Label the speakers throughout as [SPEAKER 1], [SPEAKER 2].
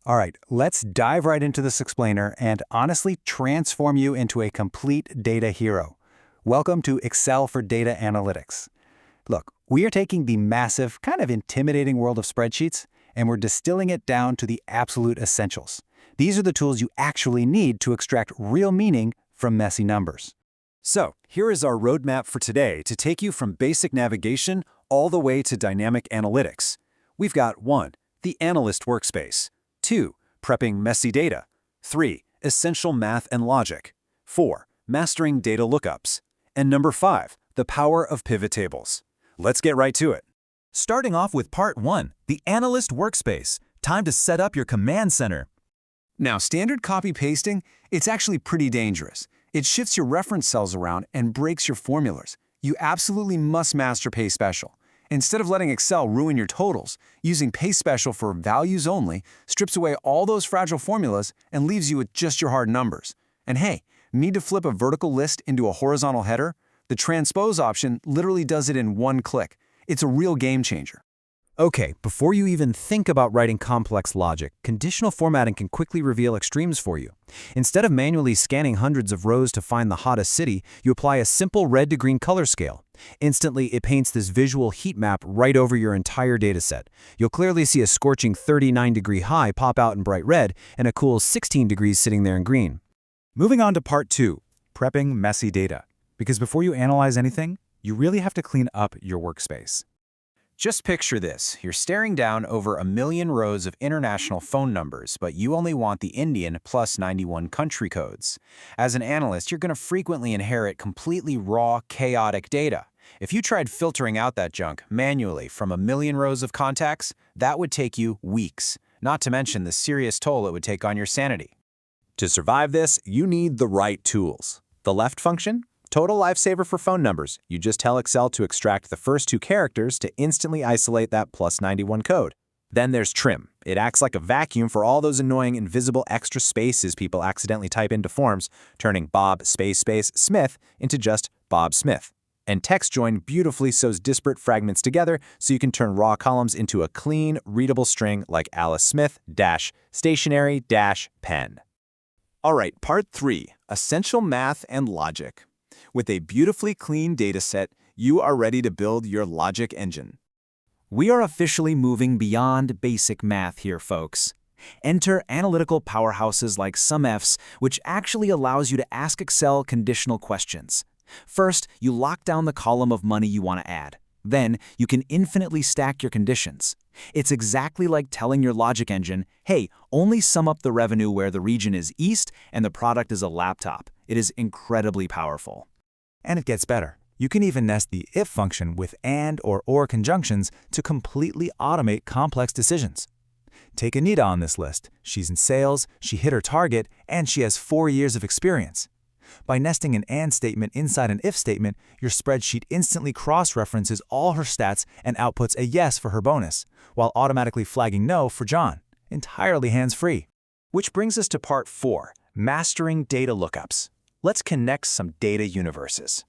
[SPEAKER 1] All right, let's dive right into this explainer and honestly transform you into a complete data hero. Welcome to Excel for Data Analytics. Look, we are taking the massive, kind of intimidating world of spreadsheets, and we're distilling it down to the absolute essentials. These are the tools you actually need to extract real meaning from messy numbers.
[SPEAKER 2] So, here is our roadmap for today to take you from basic navigation all the way to dynamic analytics. We've got 1. The Analyst workspace. 2. Prepping messy data. 3. Essential math and logic. 4. Mastering data lookups. And number 5. The power of pivot tables. Let's get right to it.
[SPEAKER 3] Starting off with Part 1, the Analyst workspace. Time to set up your command center.
[SPEAKER 1] Now, standard copy-pasting, it's actually pretty dangerous. It shifts your reference cells around and breaks your formulas. You absolutely must master Paste Special. Instead of letting Excel ruin your totals, using Paste Special for values only strips away all those fragile formulas and leaves you with just your hard numbers. And hey, need to flip a vertical list into a horizontal header? The transpose option literally does it in one click. It's a real game changer.
[SPEAKER 3] Okay, before you even think about writing complex logic, conditional formatting can quickly reveal extremes for you. Instead of manually scanning hundreds of rows to find the hottest city, you apply a simple red to green color scale. Instantly, it paints this visual heat map right over your entire dataset. You'll clearly see a scorching 39-degree high pop out in bright red and a cool 16 degrees sitting there in green.
[SPEAKER 2] Moving on to Part 2, prepping messy data. Because before you analyze anything, you really have to clean up your workspace.
[SPEAKER 4] Just picture this. You're staring down over 1 million rows of international phone numbers, but you only want the Indian plus 91 country codes. As an analyst, you're going to frequently inherit completely raw, chaotic data. If you tried filtering out that junk manually from 1 million rows of contacts, that would take you weeks, not to mention the serious toll it would take on your sanity.
[SPEAKER 2] To survive this, you need the right tools. The left function? Total lifesaver for phone numbers. You just tell Excel to extract the first 2 characters to instantly isolate that plus 91 code. Then there's trim. It acts like a vacuum for all those annoying invisible extra spaces people accidentally type into forms, turning Bob space Smith into just Bob Smith. And text join beautifully sews disparate fragments together so you can turn raw columns into a clean, readable string like Alice Smith stationary pen. All right, Part 3, Essential Math and Logic. With a beautifully clean dataset, you are ready to build your logic engine.
[SPEAKER 3] We are officially moving beyond basic math here, folks. Enter analytical powerhouses like SUMIFs, which actually allows you to ask Excel conditional questions. First, you lock down the column of money you want to add. Then, you can infinitely stack your conditions. It's exactly like telling your logic engine, hey, only sum up the revenue where the region is east and the product is a laptop. It is incredibly powerful.
[SPEAKER 1] And it gets better. You can even nest the if function with and or conjunctions to completely automate complex decisions. Take Anita on this list. She's in sales, she hit her target, and she has 4 years of experience. By nesting an and statement inside an if statement, your spreadsheet instantly cross-references all her stats and outputs a yes for her bonus, while automatically flagging no for John, entirely hands-free.
[SPEAKER 4] Which brings us to Part 4, Mastering Data Lookups. Let's connect some data universes.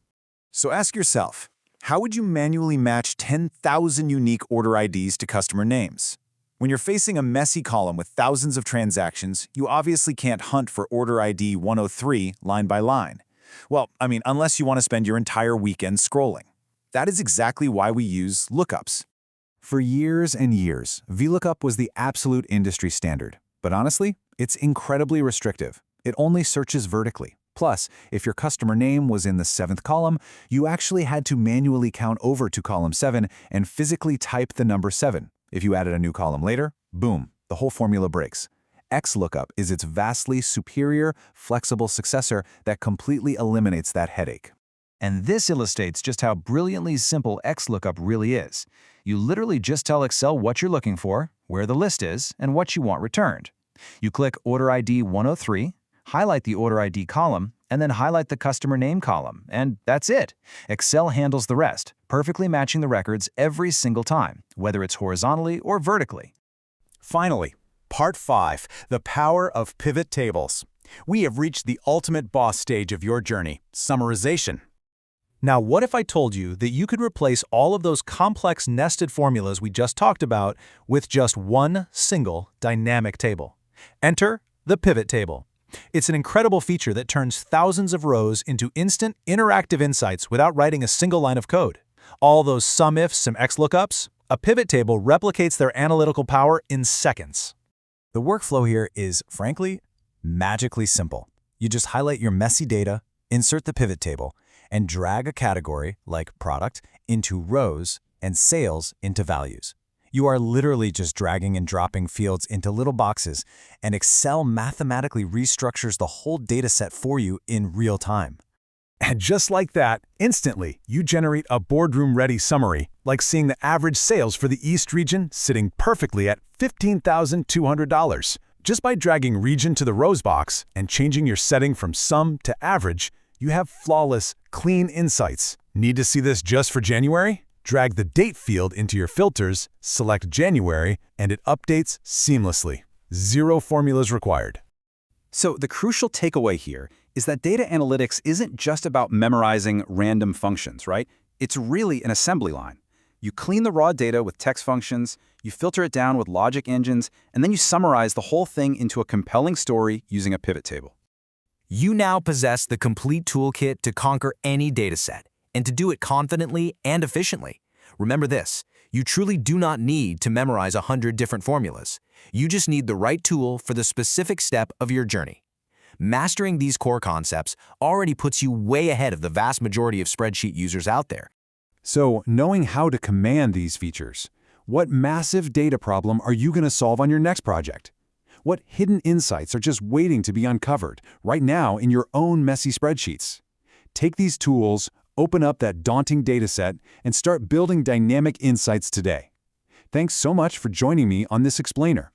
[SPEAKER 2] So ask yourself, how would you manually match 10,000 unique order IDs to customer names? When you're facing a messy column with thousands of transactions, you obviously can't hunt for order ID 103 line by line. Well, unless you want to spend your entire weekend scrolling. That is exactly why we use lookups. For years and years, VLOOKUP was the absolute industry standard. But honestly, it's incredibly restrictive. It only searches vertically. Plus, if your customer name was in the 7th column, you actually had to manually count over to column 7 and physically type the number 7. If you added a new column later, boom, the whole formula breaks. XLOOKUP is its vastly superior, flexible successor that completely eliminates that headache.
[SPEAKER 5] And this illustrates just how brilliantly simple XLOOKUP really is. You literally just tell Excel what you're looking for, where the list is, and what you want returned. You click Order ID 103, highlight the Order ID column, and then highlight the customer name column, and that's it. Excel handles the rest, perfectly matching the records every single time, whether it's horizontally or vertically.
[SPEAKER 2] Finally, Part 5, the power of pivot tables. We have reached the ultimate boss stage of your journey, summarization. Now, what if I told you that you could replace all of those complex nested formulas we just talked about with just one single dynamic table?
[SPEAKER 6] Enter the pivot table. It's an incredible feature that turns thousands of rows into instant, interactive insights without writing a single line of code. All those SUMIFs and XLOOKUPs, a pivot table replicates their analytical power in seconds.
[SPEAKER 2] The workflow here is, frankly, magically simple. You just highlight your messy data, insert the pivot table, and drag a category, like product, into rows and sales into values. You are literally just dragging and dropping fields into little boxes, and Excel mathematically restructures the whole dataset for you in real time.
[SPEAKER 7] And just like that, instantly, you generate a boardroom-ready summary, like seeing the average sales for the East region sitting perfectly at $15,200. Just by dragging region to the rows box and changing your setting from sum to average, you have flawless, clean insights. Need to see this just for January? Drag the date field into your filters, select January, and it updates seamlessly. Zero formulas required.
[SPEAKER 1] So the crucial takeaway here is that data analytics isn't just about memorizing random functions, right? It's really an assembly line. You clean the raw data with text functions, you filter it down with logic engines, and then you summarize the whole thing into a compelling story using a pivot table.
[SPEAKER 3] You now possess the complete toolkit to conquer any dataset, and to do it confidently and efficiently. Remember this, you truly do not need to memorize 100 different formulas. You just need the right tool for the specific step of your journey. Mastering these core concepts already puts you way ahead of the vast majority of spreadsheet users out there.
[SPEAKER 7] So, knowing how to command these features, what massive data problem are you going to solve on your next project? What hidden insights are just waiting to be uncovered right now in your own messy spreadsheets? Take these tools, open up that daunting dataset, and start building dynamic insights today. Thanks so much for joining me on this explainer.